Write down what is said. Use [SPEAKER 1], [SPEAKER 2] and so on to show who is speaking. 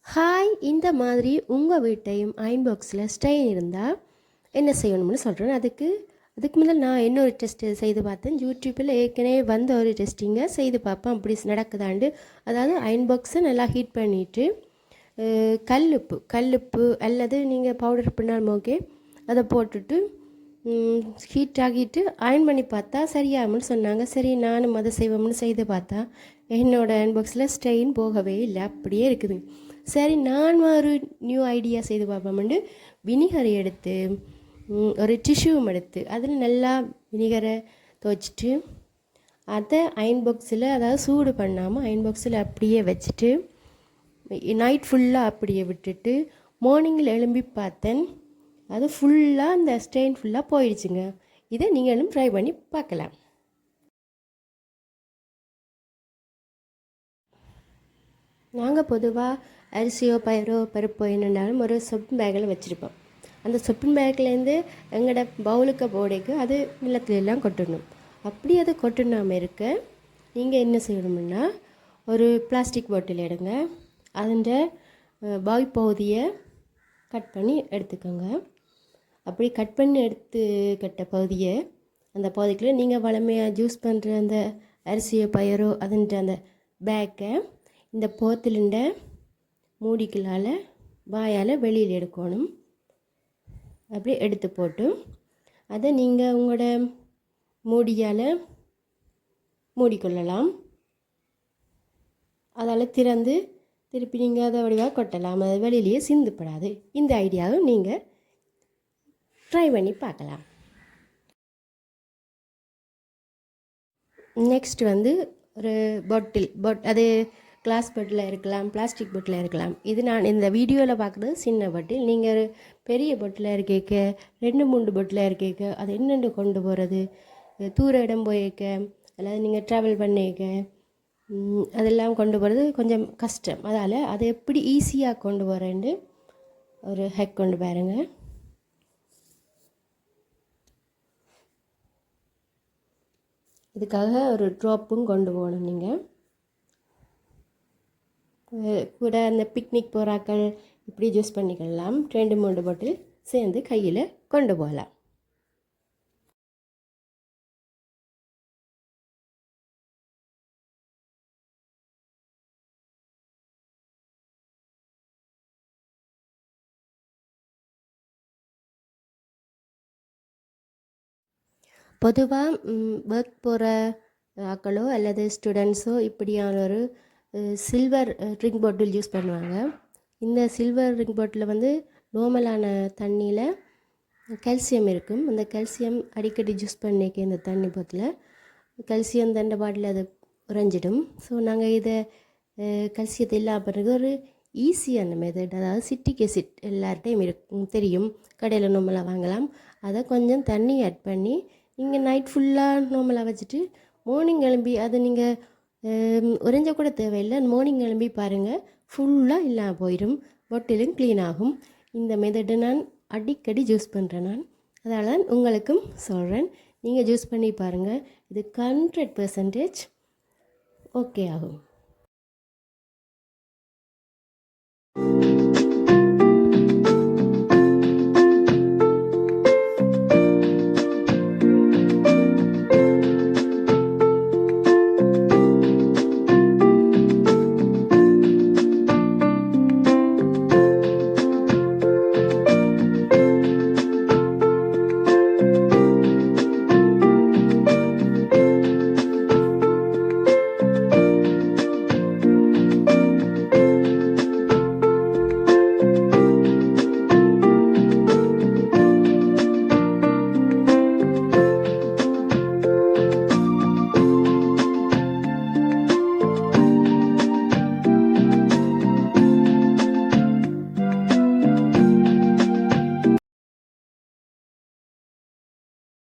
[SPEAKER 1] Hi, இந்த மாதிரி உங்கள் வீட்டையும் அயன் பாக்ஸில் ஸ்டெயின் இருந்தால் என்ன செய்யணும்னு சொல்கிறேன். அதுக்கு முதல் நான் இன்னொரு டெஸ்ட்டு செய்து பார்த்தேன். யூடியூப்பில் ஏற்கனவே வந்த ஒரு டெஸ்டிங்கை செய்து பார்ப்பேன் அப்படி நடக்குதாண்டு. அதாவது அயன் பாக்ஸை நல்லா ஹீட் பண்ணிவிட்டு கல்லுப்பு அல்லது நீங்கள் பவுடர் பண்ணாலும் ஓகே, அதை போட்டுட்டு ஹீட் ஆகிட்டு அயன் பண்ணி பார்த்தா சரியாகும்னு சொன்னாங்க. சரி, நானும் அதை செய்வோம்னு செய்து பார்த்தா என்னோடய அயன் பாக்ஸில் ஸ்டெயின் போகவே இல்லை, அப்படியே இருக்குது. சரி, நான் ஒரு நியூ ஐடியா செய்து பார்ப்போம்ண்டு வினிகரை எடுத்து ஒரு டிஷ்யூவும் எடுத்து அதில் நல்லா வினிகரை துவைச்சிட்டு அதை அயன் பாக்ஸில், அதாவது சூடு பண்ணாமல் அயன் பாக்ஸில் அப்படியே வச்சுட்டு நைட் ஃபுல்லாக அப்படியே விட்டுட்டு மார்னிங்கில் எழும்பி பார்த்தேன், அது ஃபுல்லாக அந்த ஸ்டெயின் ஃபுல்லாக போயிடுச்சுங்க. இதை நீங்களும் ட்ரை பண்ணி பார்க்கலாம். நாங்கள் பொதுவாக அரிசியோ பயிரோ பருப்போ என்னென்னாலும் ஒரு சொப்பு பேக்கில் வச்சுருப்போம். அந்த சொப்பின் பேக்லேருந்து எங்களோட பவுலுக்கு போடைக்கு அது நிலத்துலலாம் கொட்டணும். அப்படி அதை கொட்டணாமல் இருக்க நீங்கள் என்ன செய்யணும்னா, ஒரு பிளாஸ்டிக் பாட்டில் எடுங்க, அதிൻ്റെ பாய் பகுதியை கட் பண்ணி எடுத்துக்கோங்க. அப்படி கட் பண்ணி எடுத்துக்கிட்ட பகுதியை, அந்த பகுதிக்குள்ளே நீங்கள் வளமையாக ஜூஸ் பண்ணுற அந்த அரிசியோ பயிரோ அதுன்ற அந்த பேக்கை இந்த போத்தலுண்ட மூடிக்கலால் வாயால் வெளியில் எடுக்கணும். அப்படி எடுத்து போட்டு அதை நீங்கள் உங்களோட மூடியால் மூடிக்கொள்ளலாம். அதால் திறந்து திருப்பி நீங்கள் அதை வடிவாக கொட்டலாம். அது வெளியிலேயே சிந்துப்படாது. இந்த ஐடியாவும் நீங்கள் ட்ரை பண்ணி பார்க்கலாம். நெக்ஸ்ட் ஒரு அது கிளாஸ் பாட்டில் இருக்கலாம், பிளாஸ்டிக் பாட்டில் இருக்கலாம். இது நான் இந்த வீடியோவில் பார்க்குறது சின்ன பாட்டில். நீங்கள் ஒரு பெரிய பாட்டில் இருக்க 2-3 பாட்டில் இருக்க அது என்னென்று கொண்டு போகிறது, தூர இடம் போயிருக்க அல்லது நீங்கள் ட்ராவல் பண்ணிக்க அதெல்லாம் கொண்டு போகிறது கொஞ்சம் கஷ்டம். அதால் அதை எப்படி ஈஸியாக கொண்டு போகிறேன்னு ஒரு ஹேக் கொண்டு பாருங்க. இதுக்காக ஒரு ட்ராப்பும் கொண்டு போகணும். நீங்கள் கூட அந்த பிக்னிக் போகிறாக்கள் இப்படி ஜூஸ் பண்ணிக்கலாம். 2-3 பாட்டில் சேர்ந்து கையில் கொண்டு போகலாம். பொதுவாக ஒர்க் போகிற ஆக்களோ அல்லது ஸ்டூடெண்ட்ஸோ இப்படியான ஒரு சில்வர் ட்ரிங்க் பாட்டில் யூஸ் பண்ணுவாங்க. இந்த சில்வர் ட்ரிங்க் பாட்டிலில் நார்மலான தண்ணியில் கால்சியம் இருக்கும். அந்த கால்சியம் அடிக்கடி ஜூஸ் பண்ணிக்க இந்த தண்ணி பாட்டில் கால்சியம் தண்டை பாட்டில் அது உறைஞ்சிடும். ஸோ நாங்கள் இதை கால்சியத்தை இல்லாமல் பிறகு ஒரு ஈஸியான மெத்தட், அதாவது சிட்ரிக் ஆசிட் எல்லார்ட்டையும் இருக்கும், தெரியும், கடையில் நார்மலாக வாங்கலாம். அதை கொஞ்சம் தண்ணி ஆட் பண்ணி நீங்கள் நைட் ஃபுல்லாக நார்மலாக வச்சுட்டு மார்னிங் எழும்பி அதை நீங்கள் உறைஞ்ச கூட தேவையில்லை, மார்னிங் எழும்பி பாருங்கள், ஃபுல்லாக இல்லாமல் போயிடும், பாட்டிலும் க்ளீன் ஆகும். இந்த மெத்தடை நான் அடிக்கடி ஜூஸ் பண்ணுறேன். நான் அதனால் உங்களுக்கும் சொல்கிறேன், நீங்கள் ஜூஸ் பண்ணி பாருங்கள். இது 100% ஓகே ஆகும்.